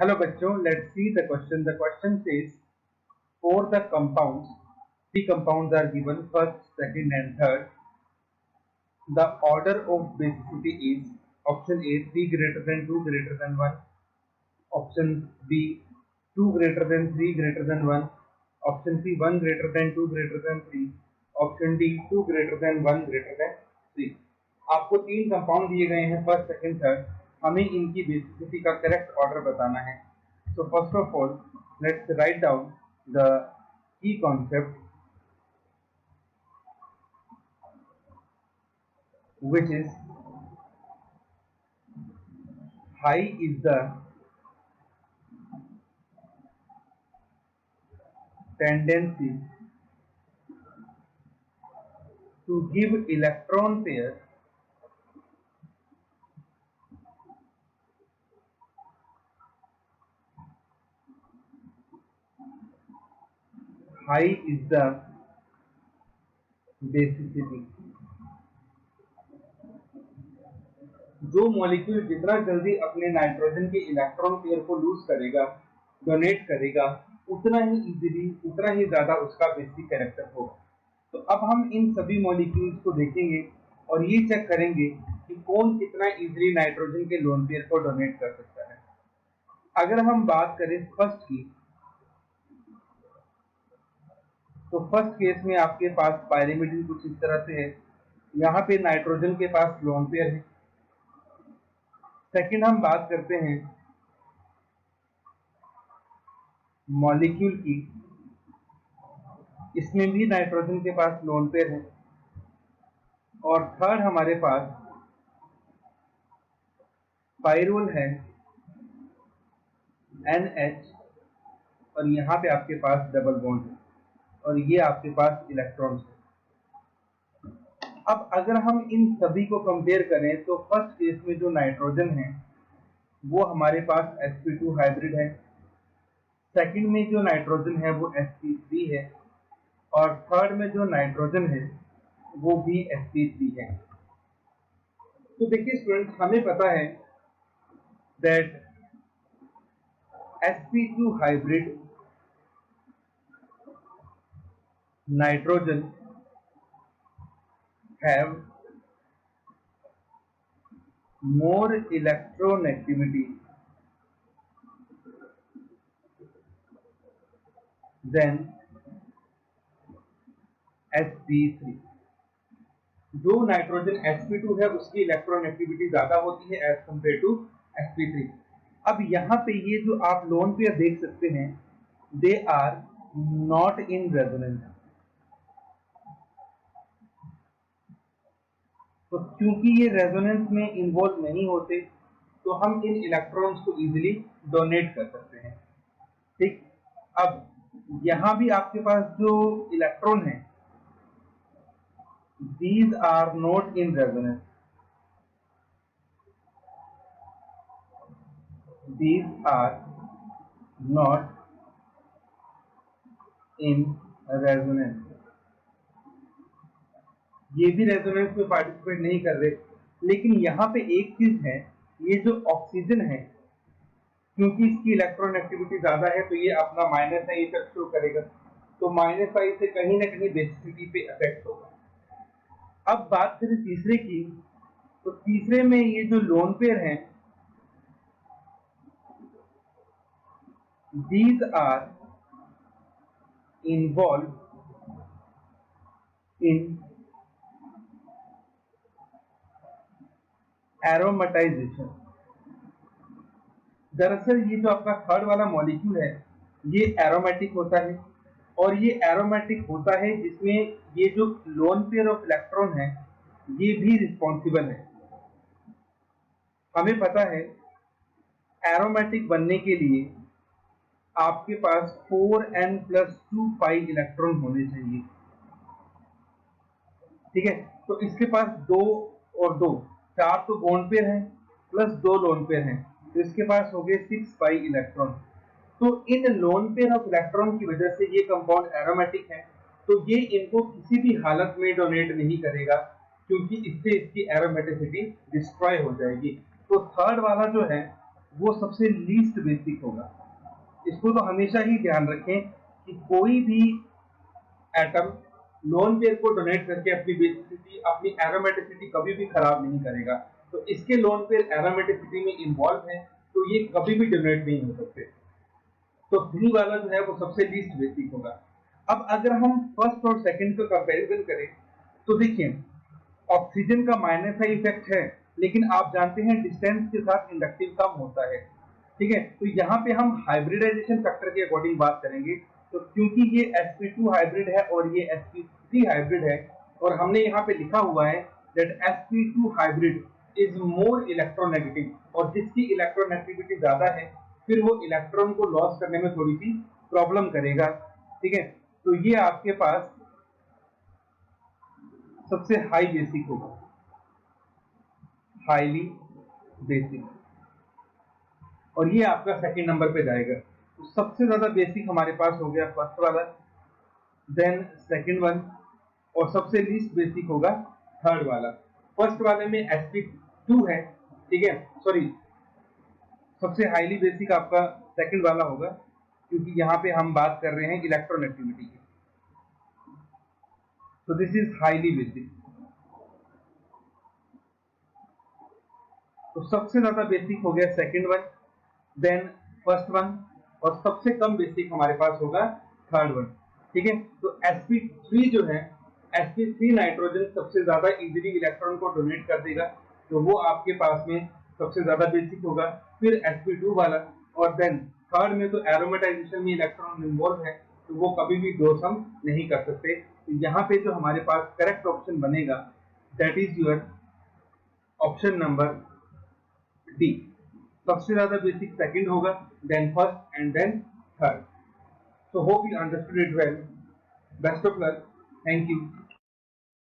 Hello बच्चों, let's see the question. The question says, for the compounds, three compounds are given, first, second and third. The order of basicity is option A 3 greater than 2 greater than 1, option B 2 greater than 3 greater than 1, option C 1 greater than 2 greater than 3, option D 2 greater than 1 greater than 3. आपको तीन compound दिए गए हैं, first second third. हमें इनकी basicity का correct order बताना है. So first of all, let's write down the key concept, which is high is the tendency to give electron pair high is the basicity. जो molecule जितना जल्दी अपने nitrogen के इलेक्ट्रॉन पेयर को loose करेगा, donate करेगा, उतना ही इजीली, उतना ही ज्यादा उसका बेसिक कैरेक्टर होगा. तो अब हम इन सभी मॉलिक्यूल्स को देखेंगे और ये चेक करेंगे कि कौन कितना इजीली नाइट्रोजन के लोन पेयर को डोनेट कर सकता है. अगर हम बात करें फर्स्ट की, तो फर्स्ट केस में आपके पास पायरिमिडिन कुछ इस तरह से है. यहाँ पे नाइट्रोजन के पास लोन पेयर है. सेकंड हम बात करते हैं मॉलिक्यूल की, इसमें भी नाइट्रोजन के पास लोन पेयर है. और थर्ड हमारे पास पायरोल है NH, और यहाँ पे आपके पास डबल बॉन्ड है और ये आपके पास इलेक्ट्रॉन्स है. अब अगर हम इन सभी को कंपेयर करें तो फर्स्ट केस में जो नाइट्रोजन है वो हमारे पास sp2 हाइब्रिड है. सेकंड में जो नाइट्रोजन है वो sp3 है और थर्ड में जो नाइट्रोजन है वो भी sp3 है. तो देखिए स्टूडेंट्स, हमें पता है that sp2 hybrid nitrogen have more electronegativity than sp3. जो नाइट्रोजन sp2 है उसकी इलेक्ट्रोनेगेटिविटी ज्यादा होती है एज कंपेयर टू sp3. अब यहाँ पे ये जो आप लोन पेयर देख सकते हैं, they are not in resonance. तो क्योंकि ये रेजोनेंस में इन्वॉल्व नहीं होते तो हम इन इलेक्ट्रॉन्स को इजीली डोनेट कर सकते हैं. ठीक. अब यहां भी आपके पास जो इलेक्ट्रॉन है, these are not in resonance. These are not in resonance. ये भी रेजोनेंस में पार्टिसिपेट नहीं कर रहे. लेकिन यहाँ पे एक चीज है, ये जो ऑक्सीजन है, क्योंकि इसकी इलेक्ट्रॉन एक्टिविटी ज्यादा है तो ये अपना माइनस आई इफेक्ट शो करेगा. तो माइनस आई से कहीं ना कहीं बेसिसिटी पे इफेक्ट होगा. अब बात करें तीसरे की, तो तीसरे में ये जो लोन पेयर हैं, these are involved in aromatization. दरअसल ये जो आपका थर्ड वाला मॉलिक्यूल है ये एरोमेटिक होता है, और ये एरोमेटिक होता है जिसमें ये जो लोन पेयर ऑफ इलेक्ट्रॉन है ये भी रिस्पॉन्सिबल है. हमें पता है एरोमेटिक बनने के लिए आपके पास 4n+2 पाई इलेक्ट्रॉन होने चाहिए. ठीक है. तो इसके पास 2 और 2 4 तो बॉन्ड पेयर हैं प्लस 2 लोन पेयर हैं, तो इसके पास हो गए 6 पाई इलेक्ट्रॉन. तो इन लोन पेयर ऑफ इलेक्ट्रॉन की वजह से ये कंपाउंड एरोमेटिक है, तो ये इनको किसी भी हालत में डोनेट नहीं करेगा क्योंकि इससे इसकी एरोमेटिसिटी डिस्ट्रॉय हो जाएगी. तो थर्ड वाला जो है वो सबसे लीस्ट बेसिक होगा। इसको तो हमेशा ही ध्यान रखें कि कोई भी एटम लोन पेयर को डोनेट करके अपनी बेसिसिटी, अपनी एरोमेटिसिटी कभी भी खराब नहीं करेगा। तो इसके लोन पेयर एरोमेटिसिटी में इन्वॉल्व है, तो ये कभी भी डोनेट नहीं हो सकते। तो 3 वाला जो है वो सबसे लीस्ट बेसिक होगा। अब अगर हम फर्स्ट और सेकंड का कंपैरिजन करें तो देखिए, ऑक्सीजन का माइनस का इफेक्ट है, लेकिन आप जानते हैं डिस्टेंस के साथ इंडक्टिव कम होता है। ठीक है, तो यहाँ पे हम हाइब्रिडाइजेशन फैक्टर के अकॉर्डिंग बात करेंगे। तो क्योंकि ये sp2 हाइब्रिड है और ये sp3 हाइब्रिड है, और हमने यहाँ पे लिखा हुआ है that sp2 hybrid is more electronegative, और जिसकी इलेक्ट्रोनेगेटिविटी ज्यादा है फिर वो इलेक्ट्रॉन को लॉस करने में थोड़ी सी प्रॉब्लम करेगा। ठीक है, तो ये आपके पास सबसे हाई बेसिक होगा, हाईली बेसिक, और ये आपका सेकंड नंबर पे जाएगा। तो सबसे ज्यादा बेसिक हमारे पास हो गया फर्स्ट वाला, देन सेकंड वन, और सबसे लीस्ट बेसिक होगा थर्ड वाला। फर्स्ट वाले में sp2 है, ठीक है, सॉरी, सबसे हाईली बेसिक आपका सेकंड वाला होगा, क्योंकि यहाँ पे हम बात कर रहे हैं इलेक्ट्रोनेगेटिविटी की। तो दिस इज हाईली बेसिक। तो सबसे ज्यादा बेसिक हो गया second one, then first one, और सबसे कम बेसिक हमारे पास होगा थर्ड वन। ठीक है, तो sp3 जो है, sp3 नाइट्रोजन सबसे ज्यादा इजीली इलेक्ट्रॉन को डोनेट कर देगा, तो वो आपके पास में सबसे ज्यादा बेसिक होगा। फिर sp2 वाला, और देन थर्ड में तो एरोमेटाइजेशन में इलेक्ट्रॉन इन्वॉल्व है, तो वो कभी भी दो सम नहीं कर सकते। तो यहाँ पे जो हमारे पास करेक्ट ऑप्शन बनेगा that is your option number D. सबसे ज्यादा बेसिक सेकंड होगा, then first and then third. So hope you understood it well. Best of luck. Thank you.